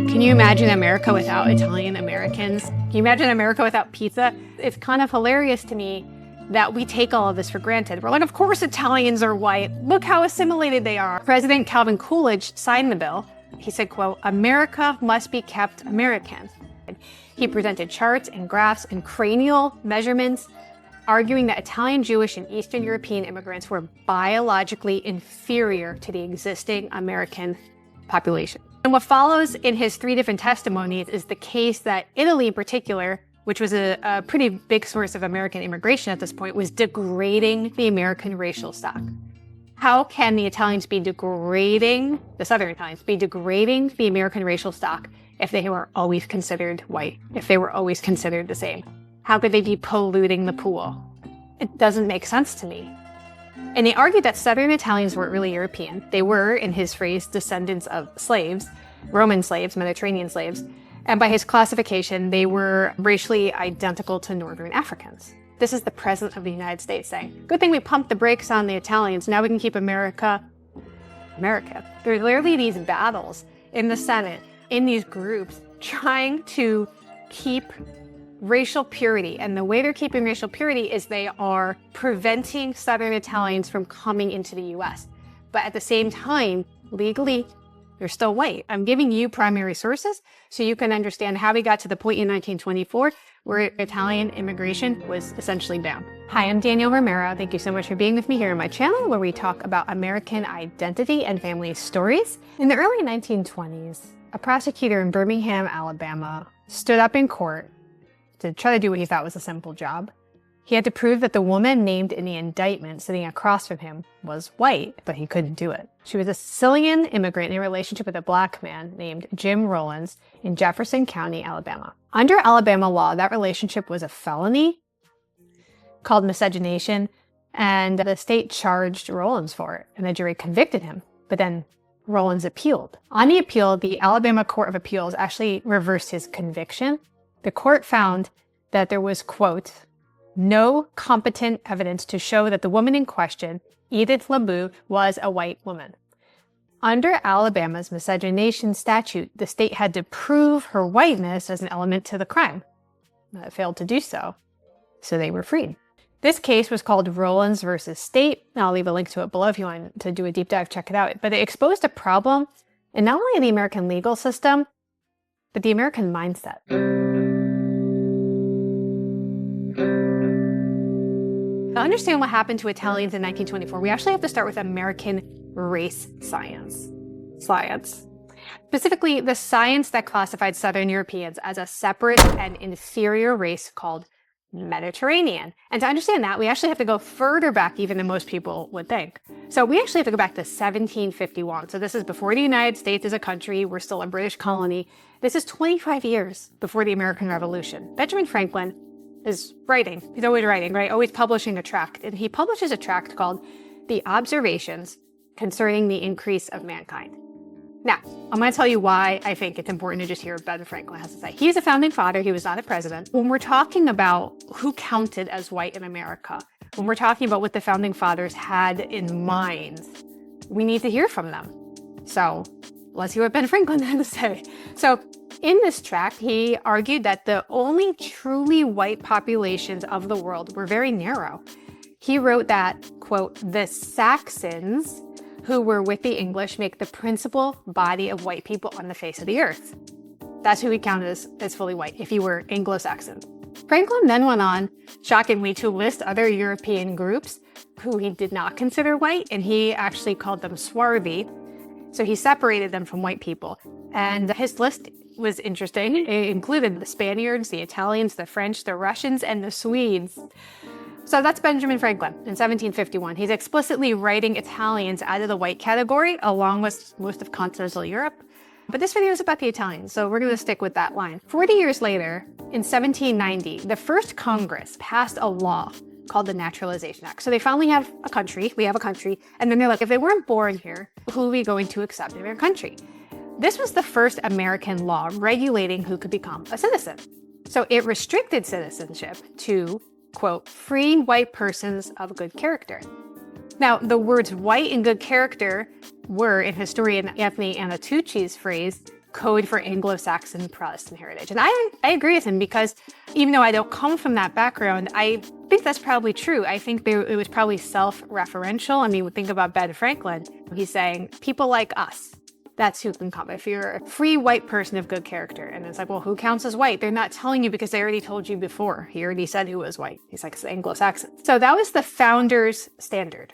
Can you imagine America without Italian Americans? Can you imagine America without pizza? It's kind of hilarious to me that we take all of this for granted. We're like, of course Italians are white. Look how assimilated they are. President Calvin Coolidge signed the bill. He said, quote, "America must be kept American." He presented charts and graphs and cranial measurements, arguing that Italian, Jewish, and Eastern European immigrants were biologically inferior to the existing American population. And what follows in his 3 different testimonies is the case that Italy in particular, which was a pretty big source of American immigration at this point, was degrading the American racial stock. How can the Italians be degrading, the Southern Italians, be degrading the American racial stock if they were always considered white, if they were always considered the same? How could they be polluting the pool? It doesn't make sense to me. And they argued that Southern Italians weren't really European. They were, in his phrase, descendants of slaves, Roman slaves, Mediterranean slaves. And by his classification, they were racially identical to Northern Africans. This is the President of the United States saying, good thing we pumped the brakes on the Italians. Now we can keep America, America. There are literally these battles in the Senate, in these groups, trying to keep racial purity. And the way they're keeping racial purity is they are preventing Southern Italians from coming into the US. But at the same time, legally, they're still white. I'm giving you primary sources so you can understand how we got to the point in 1924 where Italian immigration was essentially down. Hi, I'm Danielle Romero. Thank you so much for being with me here on my channel where we talk about American identity and family stories. In the early 1920s, a prosecutor in Birmingham, Alabama, stood up in court to try to do what he thought was a simple job. He had to prove that the woman named in the indictment sitting across from him was white, but he couldn't do it. She was a Sicilian immigrant in a relationship with a black man named Jim Rollins in Jefferson County, Alabama. Under Alabama law, that relationship was a felony called miscegenation, and the state charged Rollins for it, and the jury convicted him. But then Rollins appealed. On the appeal, the Alabama Court of Appeals actually reversed his conviction. The court found that there was, quote, no competent evidence to show that the woman in question, Edith LaBeau, was a white woman. Under Alabama's miscegenation statute, the state had to prove her whiteness as an element to the crime. It failed to do so, so they were freed. This case was called Rollins versus State. I'll leave a link to it below if you want to do a deep dive, check it out. But it exposed a problem in not only the American legal system, but the American mindset. To understand what happened to Italians in 1924, we actually have to start with American race science. Specifically, the science that classified Southern Europeans as a separate and inferior race called Mediterranean. And to understand that, we actually have to go further back even than most people would think. So we actually have to go back to 1751. So this is before the United States is a country. We're still a British colony. This is 25 years before the American Revolution. Benjamin Franklin is writing. He's always writing, right? Always publishing a tract. And he publishes a tract called The Observations Concerning the Increase of Mankind. Now, I'm going to tell you why I think it's important to just hear what Ben Franklin has to say. He's a founding father. He was not a president. When we're talking about who counted as white in America, when we're talking about what the founding fathers had in mind, we need to hear from them. So let's hear what Ben Franklin had to say. So in this tract, he argued that the only truly white populations of the world were very narrow. He wrote that, quote, the Saxons who were with the English make the principal body of white people on the face of the earth. That's who he counted as fully white, if you were Anglo-Saxon. Franklin then went on, shockingly, to list other European groups who he did not consider white, and he actually called them swarthy. So he separated them from white people. And his list was interesting. It included the Spaniards, the Italians, the French, the Russians, and the Swedes. So that's Benjamin Franklin in 1751. He's explicitly writing Italians out of the white category, along with most of continental Europe. But this video is about the Italians, so we're going to stick with that line. 40 years later, in 1790, the first Congress passed a law called the Naturalization Act. So they finally have a country, we have a country, and then they're like, if they weren't born here, who are we going to accept in our country? This was the first American law regulating who could become a citizen. So it restricted citizenship to, quote, free white persons of good character. Now, the words white and good character were, in historian Anthony Anatucci's phrase, code for Anglo-Saxon Protestant heritage. And I agree with him, because even though I don't come from that background, I think that's probably true. I think it was probably self-referential. I mean, think about Ben Franklin. He's saying, people like us, that's who can come. If you're a free white person of good character, and it's like, well, who counts as white? They're not telling you because they already told you before. He already said who was white. He's like, it's Anglo-Saxon. So that was the founder's standard.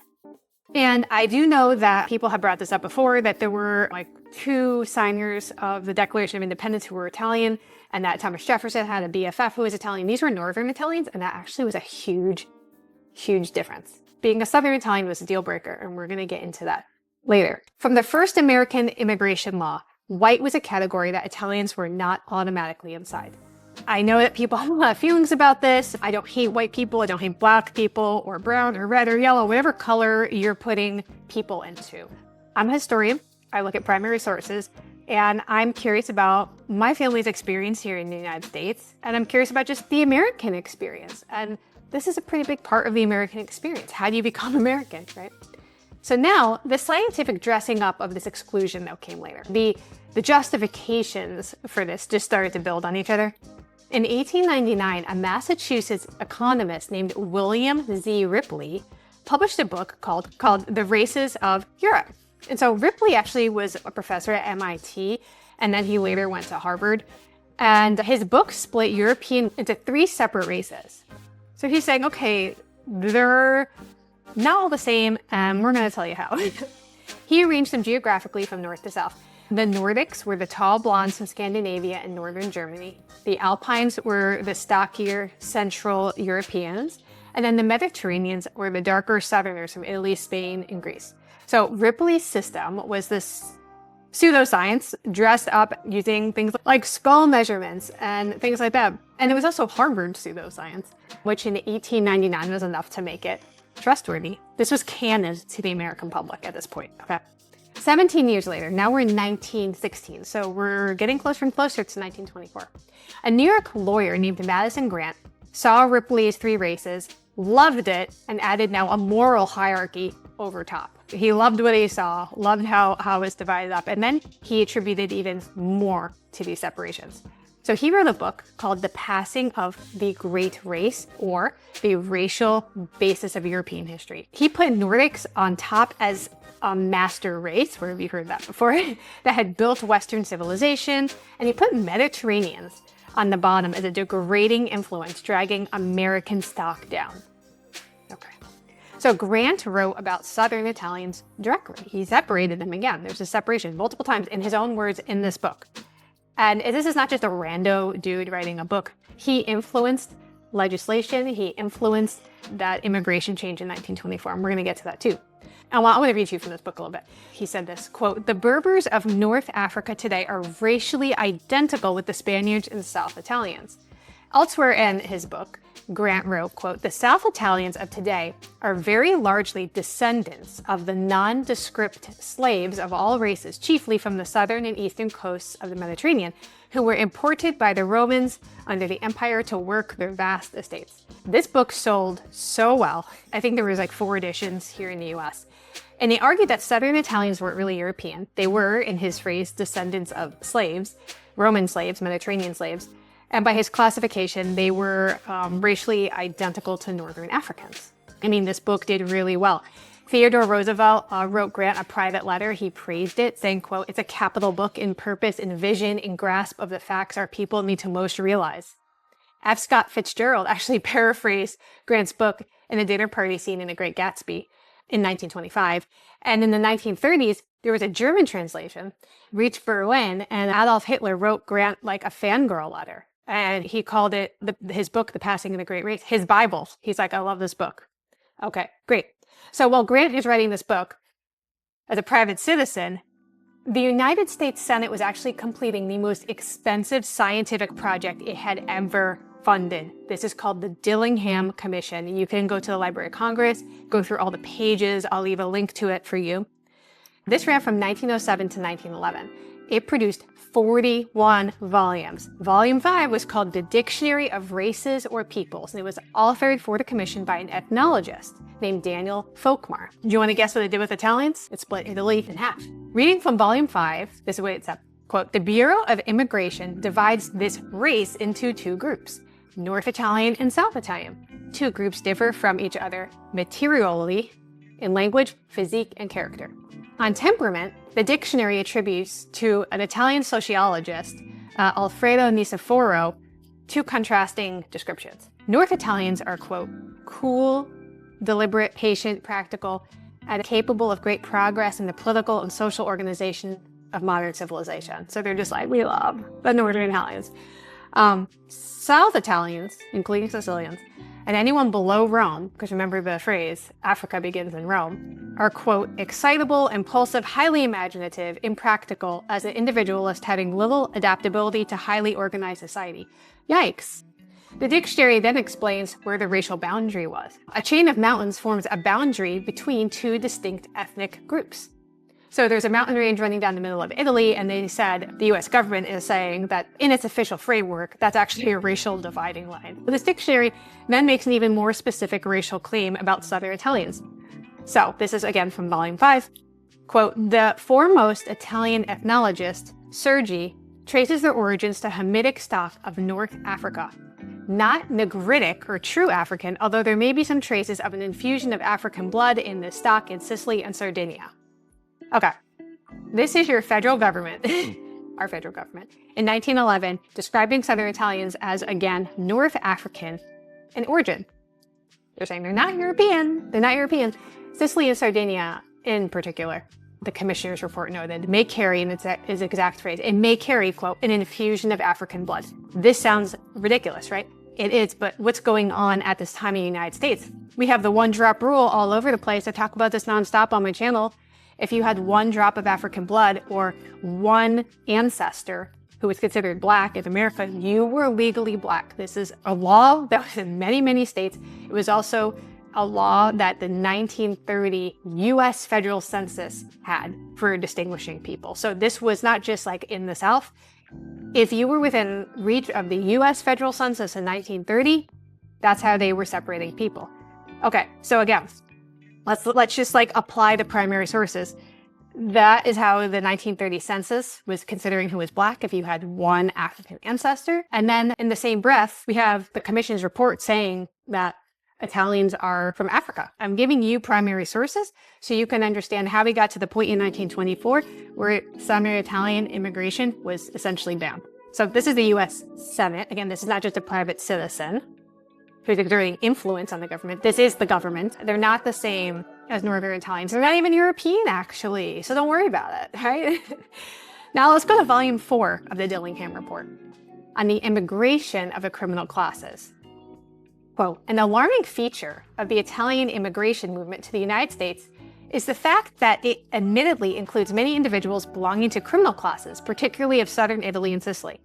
And I do know that people have brought this up before, that there were like 2 signers of the Declaration of Independence who were Italian, and that Thomas Jefferson had a BFF who was Italian. These were Northern Italians, and that actually was a huge, huge difference. Being a Southern Italian was a deal breaker, and we're going to get into that later. From the first American immigration law, white was a category that Italians were not automatically inside. I know that people have a lot of feelings about this. I don't hate white people. I don't hate black people or brown or red or yellow, whatever color you're putting people into. I'm a historian. I look at primary sources, and I'm curious about my family's experience here in the United States, and I'm curious about just the American experience. And this is a pretty big part of the American experience. How do you become American, right? So now, the scientific dressing up of this exclusion that came later, the justifications for this just started to build on each other. In 1899, a Massachusetts economist named William Z. Ripley published a book called The Races of Europe. And so Ripley actually was a professor at MIT, and then he later went to Harvard. And his book split European into 3 separate races. So he's saying, okay, they're not all the same, and we're going to tell you how. He arranged them geographically from north to south. The Nordics were the tall blondes from Scandinavia and northern Germany. The Alpines were the stockier Central Europeans. And then the Mediterraneans were the darker Southerners from Italy, Spain, and Greece. So Ripley's system was this pseudoscience dressed up using things like skull measurements and things like that. And it was also Harvard pseudoscience, which in 1899 was enough to make it trustworthy. This was canon to the American public at this point. Okay. 17 years later, now we're in 1916, so we're getting closer and closer to 1924. A New York lawyer named Madison Grant saw Ripley's 3 races, loved it, and added now a moral hierarchy over top. He loved what he saw, loved how it was divided up, and then he attributed even more to these separations. So he wrote a book called The Passing of the Great Race, or The Racial Basis of European History. He put Nordics on top as a master race, where have you heard that before, that had built Western civilization, and he put Mediterraneans on the bottom as a degrading influence, dragging American stock down. Okay. So Grant wrote about Southern Italians directly. He separated them again. There's a separation multiple times in his own words in this book. And this is not just a rando dude writing a book. He influenced legislation. He influenced that immigration change in 1924. And we're going to get to that too. I want to read you from this book a little bit. He said this, quote, "The Berbers of North Africa today are racially identical with the Spaniards and South Italians." Elsewhere in his book, Grant wrote, quote, "The South Italians of today are very largely descendants of the nondescript slaves of all races, chiefly from the southern and eastern coasts of the Mediterranean, who were imported by the Romans under the empire to work their vast estates." This book sold so well. I think there was like 4 editions here in the US. And they argued that Southern Italians weren't really European. They were, in his phrase, descendants of slaves, Roman slaves, Mediterranean slaves. And by his classification, they were racially identical to Northern Africans. I mean, this book did really well. Theodore Roosevelt wrote Grant a private letter. He praised it, saying, quote, "It's a capital book in purpose, in vision, in grasp of the facts our people need to most realize." F. Scott Fitzgerald actually paraphrased Grant's book in the dinner party scene in The Great Gatsby in 1925. And in the 1930s, there was a German translation, reached Berlin, and Adolf Hitler wrote Grant like a fangirl letter. And he called it, his book, The Passing of the Great Race, his Bible. He's like, I love this book. Okay, great. So while Grant is writing this book as a private citizen, the United States Senate was actually completing the most expensive scientific project it had ever funded. This is called the Dillingham Commission. You can go to the Library of Congress, go through all the pages. I'll leave a link to it for you. This ran from 1907 to 1911. It produced 41 volumes. Volume 5 was called The Dictionary of Races or Peoples, and it was authored for the commission by an ethnologist named Daniel Folkmar. Do you want to guess what it did with Italians? It split Italy in half. Reading from Volume 5, this is what it said. Quote, the Bureau of Immigration divides this race into two groups, North Italian and South Italian. Two groups differ from each other materially in language, physique, and character. On temperament, the dictionary attributes to an Italian sociologist, Alfredo Niceforo, two contrasting descriptions. North Italians are, quote, cool, deliberate, patient, practical, and capable of great progress in the political and social organization of modern civilization. So they're just like, we love the Northern Italians. South Italians, including Sicilians, and anyone below Rome, because remember the phrase, Africa begins in Rome, are, quote, excitable, impulsive, highly imaginative, impractical, as an individualist having little adaptability to highly organized society. Yikes. The dictionary then explains where the racial boundary was. A chain of mountains forms a boundary between two distinct ethnic groups. So there's a mountain range running down the middle of Italy, and they said the US government is saying that in its official framework, that's actually a racial dividing line. But this dictionary then makes an even more specific racial claim about Southern Italians. So this is again from Volume 5. Quote, the foremost Italian ethnologist, Sergi, traces their origins to Hamitic stock of North Africa. Not Negritic or true African, although there may be some traces of an infusion of African blood in the stock in Sicily and Sardinia. Okay, this is your federal government, our federal government, in 1911, describing Southern Italians as, again, North African in origin. They're saying they're not European. They're not European. Sicily and Sardinia, in particular, the commissioner's report noted, may carry, in its exact phrase, it may carry, quote, an infusion of African blood. This sounds ridiculous, right? It is, but what's going on at this time in the United States? We have the one-drop rule all over the place. I talk about this nonstop on my channel. If you had one drop of African blood or one ancestor who was considered black in America, you were legally black. This is a law that was in many, many states. It was also a law that the 1930 US federal census had for distinguishing people. So this was not just like in the South. If you were within reach of the US federal census in 1930, that's how they were separating people. Okay, so again, let's just like apply the primary sources. That is how the 1930 census was considering who was black if you had one African ancestor. And then in the same breath, we have the commission's report saying that Italians are from Africa. I'm giving you primary sources so you can understand how we got to the point in 1924 where Southern Italian immigration was essentially banned. So this is the US Senate. Again, this is not just a private citizen who's exerting influence on the government. This is the government. They're not the same as Northern Italians. They're not even European, actually. So don't worry about it, right? Now let's go to Volume 4 of the Dillingham report on the immigration of the criminal classes. Quote, an alarming feature of the Italian immigration movement to the United States is the fact that it admittedly includes many individuals belonging to criminal classes, particularly of southern Italy and Sicily.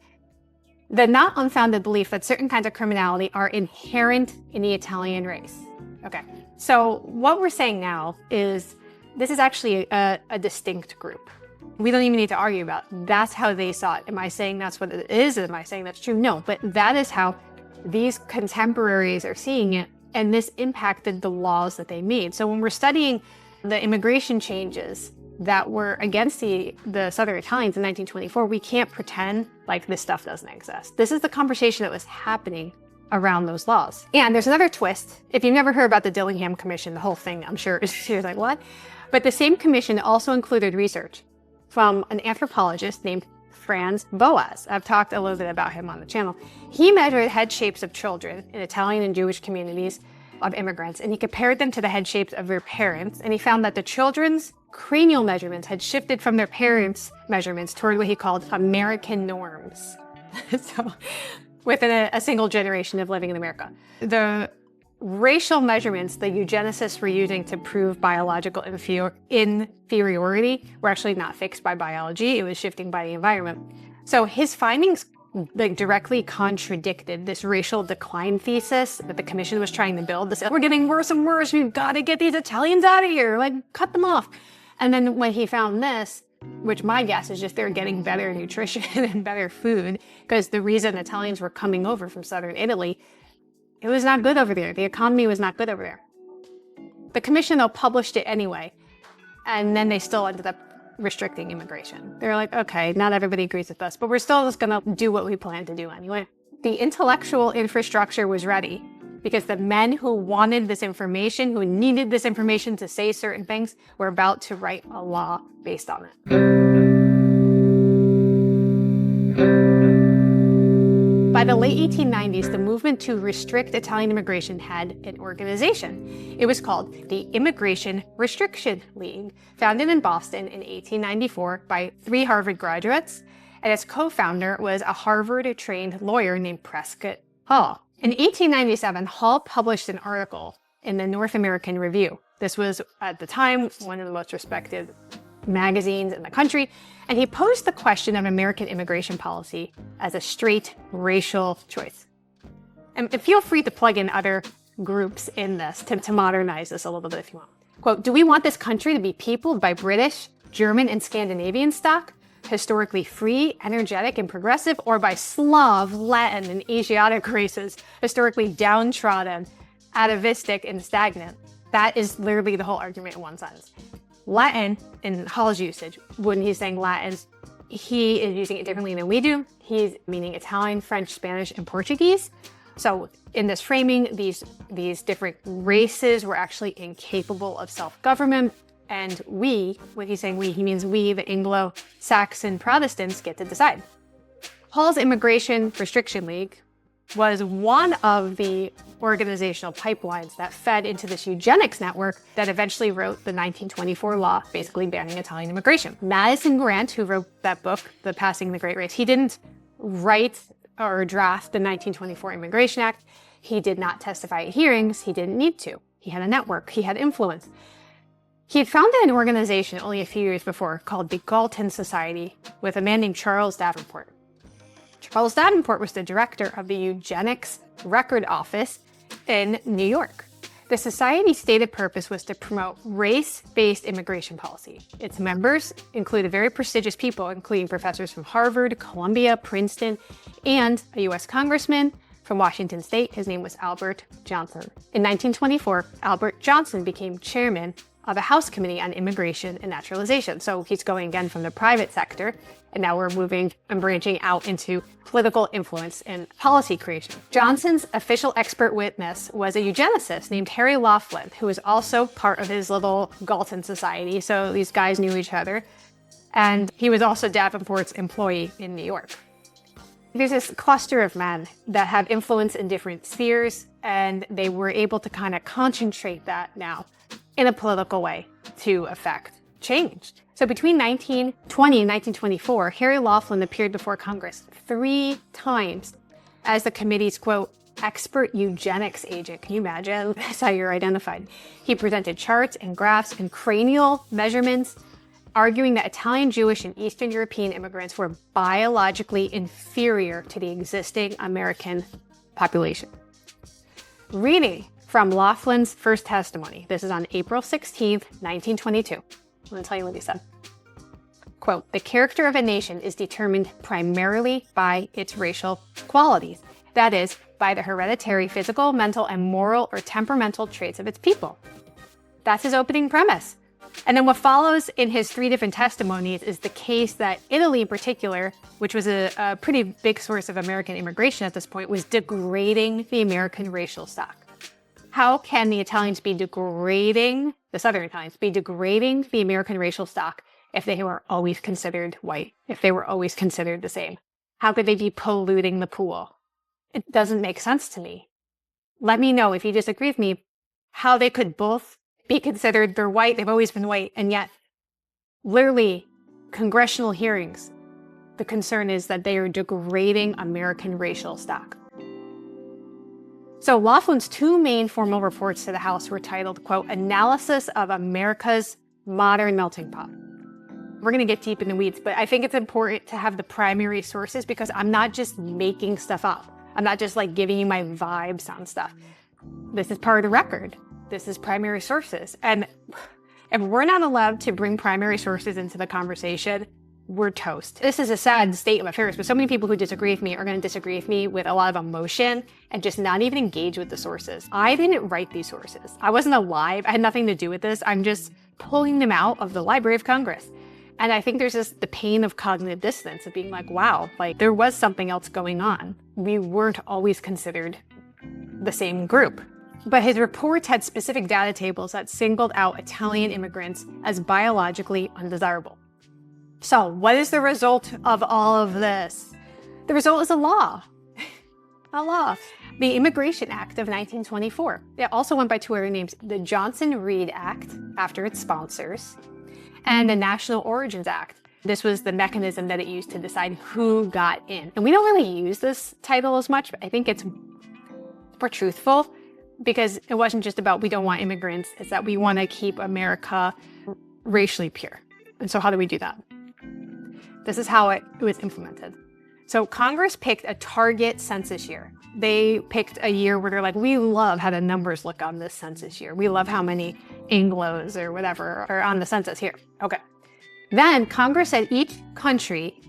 The not unfounded belief that certain kinds of criminality are inherent in the Italian race. Okay, so what we're saying now is this is actually a distinct group. We don't even need to argue about it. That's how they saw it. Am I saying that's what it is? Am I saying that's true? No, but that is how these contemporaries are seeing it, and this impacted the laws that they made. So when we're studying the immigration changes that were against the Southern Italians in 1924, we can't pretend like this stuff doesn't exist. This is the conversation that was happening around those laws. And there's another twist. If you've never heard about the Dillingham Commission, the whole thing, I'm sure, is like, what? But the same commission also included research from an anthropologist named Franz Boas. I've talked a little bit about him on the channel. He measured head shapes of children in Italian and Jewish communities of immigrants, and he compared them to the head shapes of their parents, and he found that the children's cranial measurements had shifted from their parents' measurements toward what he called American norms. So within a single generation of living in America. The racial measurements the eugenicists were using to prove biological inferiority were actually not fixed by biology, it was shifting by the environment. So his findings directly contradicted this racial decline thesis that the commission was trying to build. This, we're getting worse and worse, we've got to get these Italians out of here, like cut them off. And then when he found this, which my guess is just they're getting better nutrition and better food, because the reason Italians were coming over from southern Italy, it was not good over there. The economy was not good over there. The commission, though, published it anyway, and then they still ended up restricting immigration. They're like, okay, not everybody agrees with us, but we're still just gonna do what we plan to do anyway. The intellectual infrastructure was ready because the men who wanted this information, who needed this information to say certain things, were about to write a law based on it. By the late 1890s, the movement to restrict Italian immigration had an organization. It was called the Immigration Restriction League, founded in Boston in 1894 by 3 Harvard graduates, and its co-founder was a Harvard-trained lawyer named Prescott Hall. In 1897, Hall published an article in the North American Review. This was, at the time, one of the most respected magazines in the country, and he posed the question of American immigration policy as a straight racial choice. And feel free to plug in other groups in this to modernize this a little bit if you want. Quote, do we want this country to be peopled by British, German, and Scandinavian stock, historically free, energetic, and progressive, or by Slav, Latin, and Asiatic races, historically downtrodden, atavistic, and stagnant? That is literally the whole argument in one sentence. Latin, in Hall's usage, when he's saying Latin, he is using it differently than we do. He's meaning Italian, French, Spanish, and Portuguese. So in this framing, these different races were actually incapable of self-government. And we, when he's saying we, he means we, the Anglo-Saxon Protestants, get to decide. Hall's Immigration Restriction League was one of the organizational pipelines that fed into this eugenics network that eventually wrote the 1924 law, basically banning Italian immigration. Madison Grant, who wrote that book, The Passing the Great Race, he didn't write or draft the 1924 Immigration Act. He did not testify at hearings. He didn't need to. He had a network. He had influence. He had founded an organization only a few years before called the Galton Society with a man named Charles Davenport. Charles Davenport was the director of the Eugenics Record Office in New York. The society's stated purpose was to promote race-based immigration policy. Its members included very prestigious people, including professors from Harvard, Columbia, Princeton, and a U.S. congressman from Washington State. His name was Albert Johnson. In 1924, Albert Johnson became chairman of a House Committee on Immigration and Naturalization. So he's going again from the private sector, and now we're moving and branching out into political influence and policy creation. Johnson's official expert witness was a eugenicist named Harry Laughlin, who was also part of his little Galton Society. So these guys knew each other. And he was also Davenport's employee in New York. There's this cluster of men that have influence in different spheres, and they were able to kind of concentrate that now in a political way to affect change. So between 1920 and 1924, Harry Laughlin appeared before Congress 3 times as the committee's, quote, expert eugenics agent. Can you imagine? That's how you're identified. He presented charts and graphs and cranial measurements, arguing that Italian, Jewish, and Eastern European immigrants were biologically inferior to the existing American population. Reading from Laughlin's first testimony. This is on April 16th, 1922. I'm going to tell you what he said. Quote, the character of a nation is determined primarily by its racial qualities. That is, by the hereditary physical, mental, and moral or temperamental traits of its people. That's his opening premise. And then what follows in his 3 different testimonies is the case that Italy in particular, which was a pretty big source of American immigration at this point, was degrading the American racial stock. How can the Italians be degrading, the Southern Italians, be degrading the American racial stock if they were always considered white, if they were always considered the same? How could they be polluting the pool? It doesn't make sense to me. Let me know if you disagree with me, how they could both be considered, they're white, they've always been white, and yet literally congressional hearings, the concern is that they are degrading American racial stock. So Laughlin's 2 main formal reports to the House were titled, quote, Analysis of America's Modern Melting Pot. We're going to get deep in the weeds, but I think it's important to have the primary sources because I'm not just making stuff up. I'm not just like giving you my vibes on stuff. This is part of the record. This is primary sources. And If we're not allowed to bring primary sources into the conversation, we're toast. This is a sad state of affairs, but so many people who disagree with me are going to disagree with me with a lot of emotion and just not even engage with the sources. I didn't write these sources. I wasn't alive. I had nothing to do with this. I'm just pulling them out of the Library of Congress. And I think there's just the pain of cognitive dissonance of being like, wow, like there was something else going on. We weren't always considered the same group. But his reports had specific data tables that singled out Italian immigrants as biologically undesirable. So what is the result of all of this? The result is a law. A law. The Immigration Act of 1924. It also went by two other names, the Johnson-Reed Act, after its sponsors, and the National Origins Act. This was the mechanism that it used to decide who got in. And we don't really use this title as much, but I think it's more truthful because it wasn't just about we don't want immigrants, it's that we want to keep America racially pure. And so how do we do that? This is how it was implemented. So Congress picked a target census year. They picked a year where they're like, we love how the numbers look on this census year. We love how many Anglos or whatever are on the census here. Okay. Then Congress said each country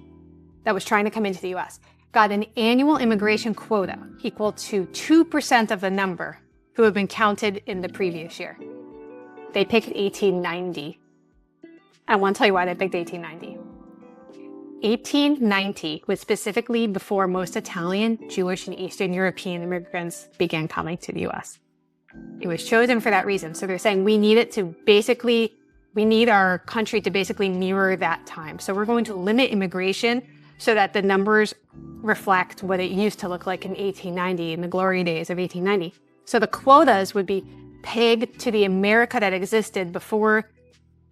that was trying to come into the US got an annual immigration quota equal to 2% of the number who had been counted in the previous year. They picked 1890. I want to tell you why they picked 1890. 1890 was specifically before most Italian, Jewish, and Eastern European immigrants began coming to the US. It was chosen for that reason. So they're saying we need our country to basically mirror that time. So we're going to limit immigration so that the numbers reflect what it used to look like in 1890, in the glory days of 1890. So the quotas would be pegged to the America that existed before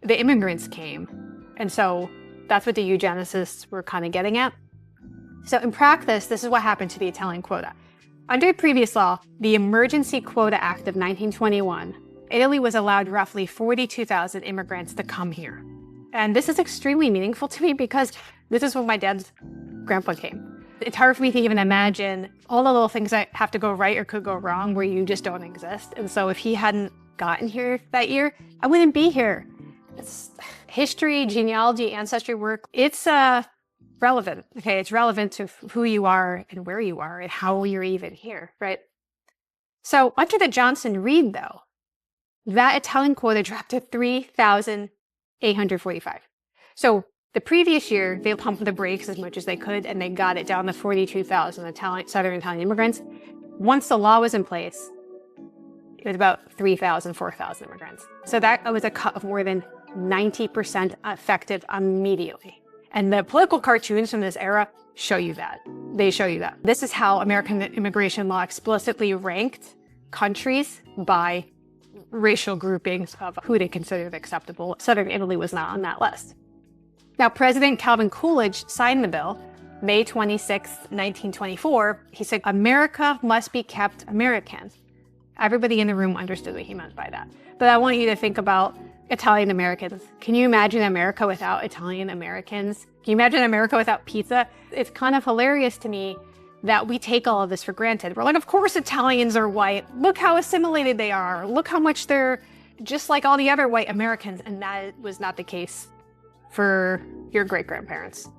the immigrants came. And so that's what the eugenicists were kind of getting at. So in practice, this is what happened to the Italian quota. Under previous law, the Emergency Quota Act of 1921, Italy was allowed roughly 42,000 immigrants to come here. And this is extremely meaningful to me because this is when my dad's grandpa came. It's hard for me to even imagine all the little things that have to go right or could go wrong where you just don't exist. And so if he hadn't gotten here that year, I wouldn't be here. It's history, genealogy, ancestry work. It's relevant, okay? It's relevant to who you are and where you are and how you're even here, right? So under the Johnson-Reed, though, that Italian quota dropped to 3,845. So the previous year, they pumped the brakes as much as they could, and they got it down to 42,000 Southern Italian immigrants. Once the law was in place, it was about 3,000, 4,000 immigrants. So that was a cut of more than 90% effective immediately. And the political cartoons from this era show you that. They show you that. This is how American immigration law explicitly ranked countries by racial groupings of who they considered acceptable. Southern Italy was not on that list. Now, President Calvin Coolidge signed the bill May 26, 1924. He said, America must be kept American. Everybody in the room understood what he meant by that. But I want you to think about Italian Americans. Can you imagine America without Italian Americans? Can you imagine America without pizza? It's kind of hilarious to me that we take all of this for granted. We're like, of course Italians are white. Look how assimilated they are. Look how much they're just like all the other white Americans. And that was not the case for your great-grandparents.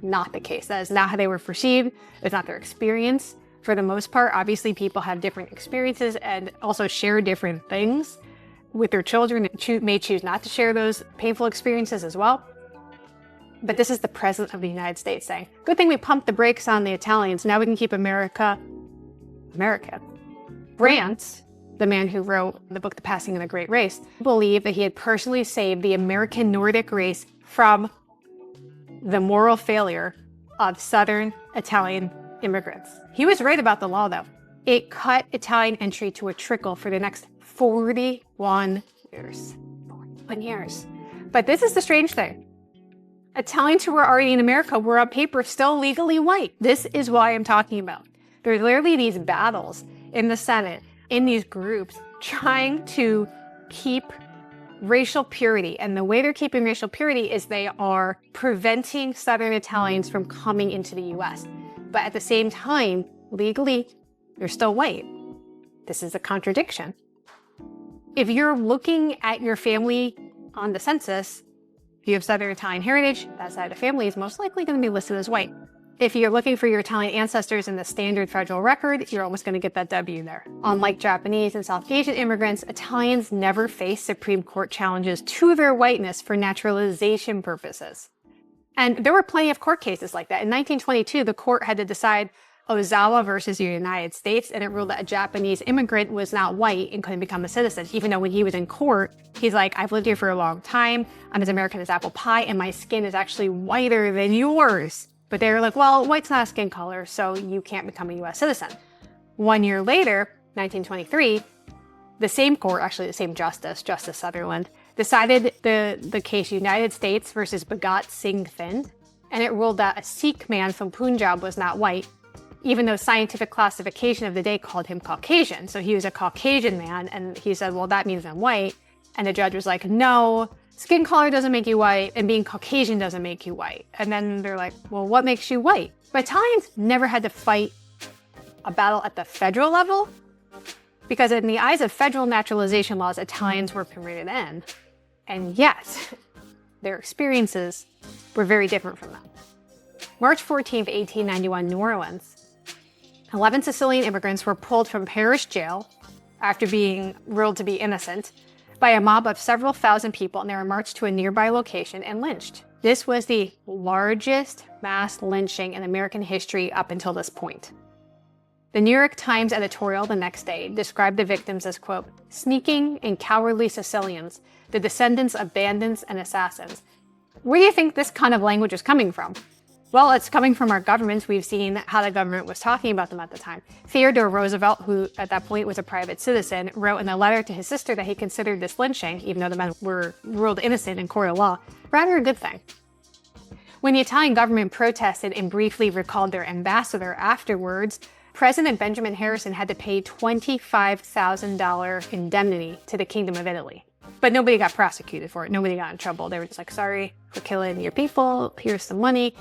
Not the case. That is not how they were perceived. It's not their experience. For the most part, obviously people have different experiences and also share different things with their children and may choose not to share those painful experiences as well. But this is the president of the United States saying, good thing we pumped the brakes on the Italians. Now we can keep America, American. Grant, the man who wrote the book, The Passing of the Great Race, believed that he had personally saved the American Nordic race from the moral failure of Southern Italian immigrants. He was right about the law, though. It cut Italian entry to a trickle for the next 41 years. 41 years. But this is the strange thing. Italians who were already in America were on paper still legally white. This is what I'm talking about. There's literally these battles in the Senate, in these groups, trying to keep racial purity. And the way they're keeping racial purity is they are preventing Southern Italians from coming into the US. But at the same time, legally, they're still white. This is a contradiction. If you're looking at your family on the census, if you have Southern Italian heritage, that side of the family is most likely going to be listed as white. If you're looking for your Italian ancestors in the standard federal record, you're almost going to get that W there. Unlike Japanese and South Asian immigrants, Italians never faced Supreme Court challenges to their whiteness for naturalization purposes. And there were plenty of court cases like that. In 1922, the court had to decide Ozawa versus the United States, and it ruled that a Japanese immigrant was not white and couldn't become a citizen, even though when he was in court, he's like, I've lived here for a long time, I'm as American as apple pie, and my skin is actually whiter than yours. But they were like, well, white's not a skin color, so you can't become a US citizen. 1 year later, 1923, the same court, actually the same Justice Sutherland, decided the case United States versus Bhagat Singh Thind, and it ruled that a Sikh man from Punjab was not white, even though scientific classification of the day called him Caucasian. So he was a Caucasian man, and he said, well, that means I'm white. And the judge was like, no, skin color doesn't make you white, and being Caucasian doesn't make you white. And then they're like, well, what makes you white? But Italians never had to fight a battle at the federal level, because in the eyes of federal naturalization laws, Italians were permitted in. And yet, their experiences were very different from that. March 14th, 1891, New Orleans. 11 Sicilian immigrants were pulled from parish jail after being ruled to be innocent by a mob of several thousand people, and they were marched to a nearby location and lynched. This was the largest mass lynching in American history up until this point. The New York Times editorial the next day described the victims as, quote, sneaking and cowardly Sicilians, the descendants of bandits and assassins. Where do you think this kind of language is coming from? Well, it's coming from our governments. We've seen how the government was talking about them at the time. Theodore Roosevelt, who at that point was a private citizen, wrote in a letter to his sister that he considered this lynching, even though the men were ruled innocent in court of law, rather a good thing. When the Italian government protested and briefly recalled their ambassador afterwards, President Benjamin Harrison had to pay $25,000 indemnity to the Kingdom of Italy. But nobody got prosecuted for it. Nobody got in trouble. They were just like, sorry for killing your people. Here's some money.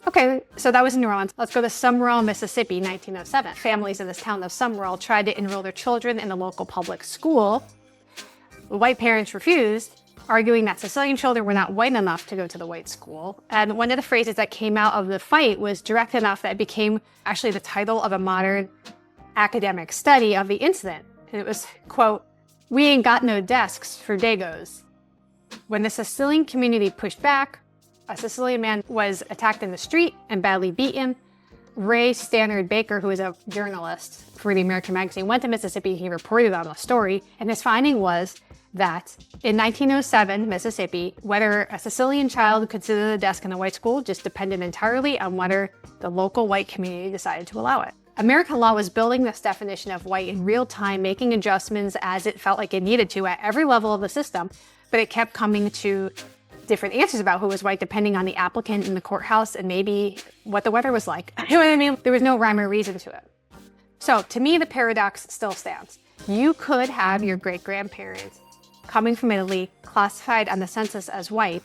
Okay, so that was in New Orleans. Let's go to Summerall, Mississippi, 1907. Families in this town of Summerall tried to enroll their children in the local public school. The white parents refused, arguing that Sicilian children were not white enough to go to the white school. And one of the phrases that came out of the fight was direct enough that it became actually the title of a modern academic study of the incident. And it was, quote, we ain't got no desks for Dagos. When the Sicilian community pushed back, a Sicilian man was attacked in the street and badly beaten. Ray Stannard Baker, who was a journalist for the American magazine, went to Mississippi. He reported on the story, and his finding was that in 1907, Mississippi, whether a Sicilian child could sit at a desk in a white school just depended entirely on whether the local white community decided to allow it. American law was building this definition of white in real time, making adjustments as it felt like it needed to at every level of the system, but it kept coming to different answers about who was white depending on the applicant in the courthouse and maybe what the weather was like. You know what I mean? There was no rhyme or reason to it. So to me, the paradox still stands. You could have your great-grandparents coming from Italy, classified on the census as white,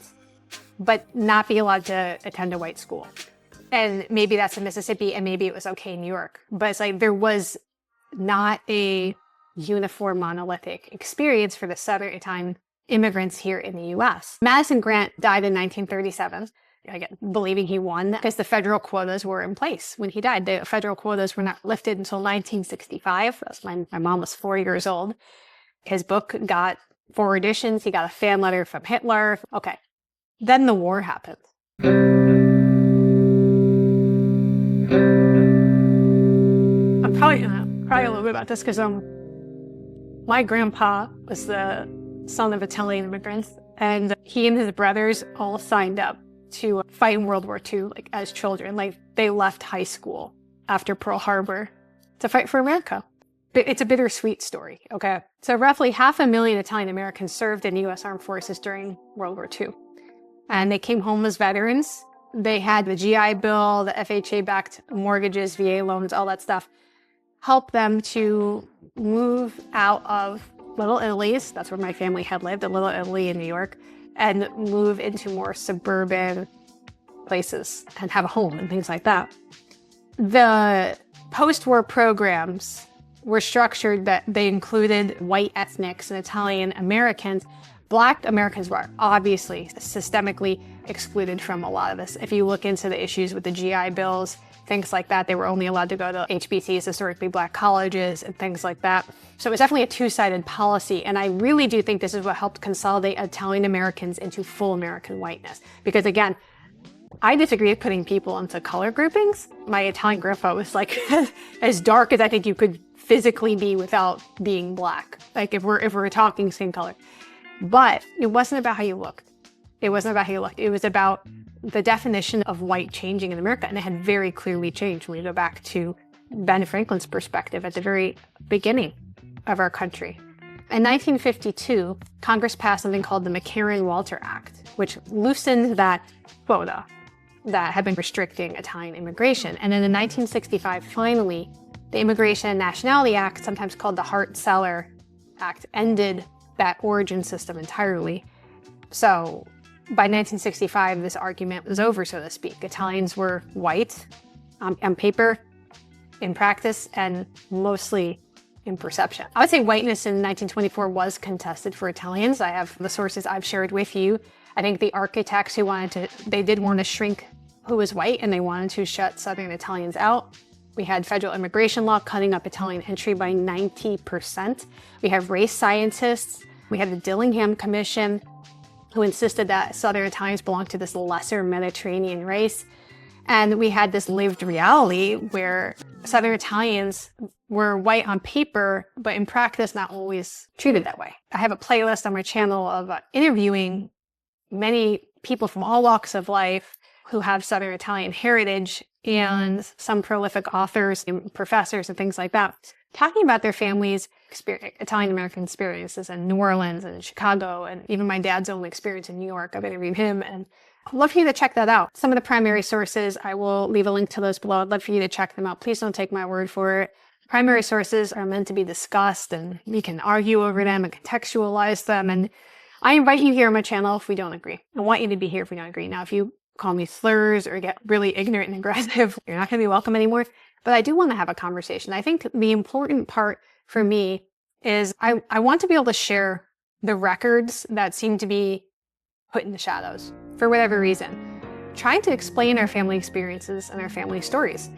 but not be allowed to attend a white school. And maybe that's in Mississippi, and maybe it was okay in New York. But it's like there was not a uniform monolithic experience for the Southern Italian immigrants here in the US. Madison Grant died in 1937, again, believing he won because the federal quotas were in place when he died. The federal quotas were not lifted until 1965. That's when my mom was 4 years old. His book got 4 editions. He got a fan letter from Hitler. Okay. Then the war happened. I'm probably going to cry a little bit about this because my grandpa was the son of Italian immigrants, and he and his brothers all signed up to fight in World War II, like as children. Like they left high school after Pearl Harbor to fight for America. It's a bittersweet story, okay? So roughly 500,000 Italian Americans served in the U.S. Armed Forces during World War II. And they came home as veterans. They had the GI Bill, the FHA-backed mortgages, VA loans, all that stuff, help them to move out of Little Italy's, that's where my family had lived, in Little Italy in New York, and move into more suburban places and have a home and things like that. The post-war programs were structured that they included white ethnics and Italian Americans, Black Americans were obviously systemically excluded from a lot of this. If you look into the issues with the GI Bills, things like that, they were only allowed to go to HBCs, historically Black colleges, and things like that. So it was definitely a two-sided policy, and I really do think this is what helped consolidate Italian Americans into full American whiteness. Because again, I disagree with putting people into color groupings. My Italian grandpa was like as dark as I think you could physically be without being Black. Like if we're talking skin color. But it wasn't about how you looked. It wasn't about how you looked. It was about the definition of white changing in America, and it had very clearly changed when we go back to Ben Franklin's perspective at the very beginning of our country. In 1952, Congress passed something called the McCarran-Walter Act, which loosened that quota that had been restricting Italian immigration. And then in 1965, finally, the Immigration and Nationality Act, sometimes called the Hart-Celler Act, ended that origin system entirely. So by 1965, this argument was over, so to speak. Italians were white on paper, in practice, and mostly in perception. I would say whiteness in 1924 was contested for Italians. I have the sources I've shared with you. I think the architects they did want to shrink who was white, and they wanted to shut Southern Italians out. We had federal immigration law cutting up Italian entry by 90%. We have race scientists. We had the Dillingham Commission, who insisted that Southern Italians belonged to this lesser Mediterranean race. And we had this lived reality where Southern Italians were white on paper, but in practice not always treated that way. I have a playlist on my channel of interviewing many people from all walks of life who have Southern Italian heritage, and some prolific authors and professors and things like that, talking about their families' Italian-American experiences in New Orleans and Chicago, and even my dad's own experience in New York. I've interviewed him, and I'd love for you to check that out. Some of the primary sources, I will leave a link to those below. I'd love for you to check them out. Please don't take my word for it. Primary sources are meant to be discussed, and we can argue over them and contextualize them, and I invite you here on my channel if we don't agree. I want you to be here if we don't agree. Now, if you call me slurs or get really ignorant and aggressive, you're not going to be welcome anymore. But I do want to have a conversation. I think the important part for me is I want to be able to share the records that seem to be put in the shadows for whatever reason, trying to explain our family experiences and our family stories.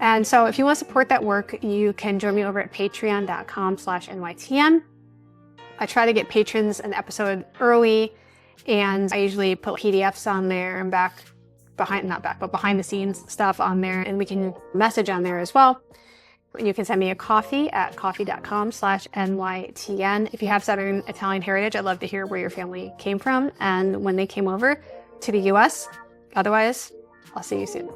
And so if you want to support that work, you can join me over at patreon.com/NYTN. I try to get patrons an episode early, and I usually put PDFs on there and behind the scenes stuff on there, and we can message on there as well. You can send me a coffee at coffee.com/NYTN. If you have Southern Italian heritage, I'd love to hear where your family came from and when they came over to the US. Otherwise, I'll see you soon.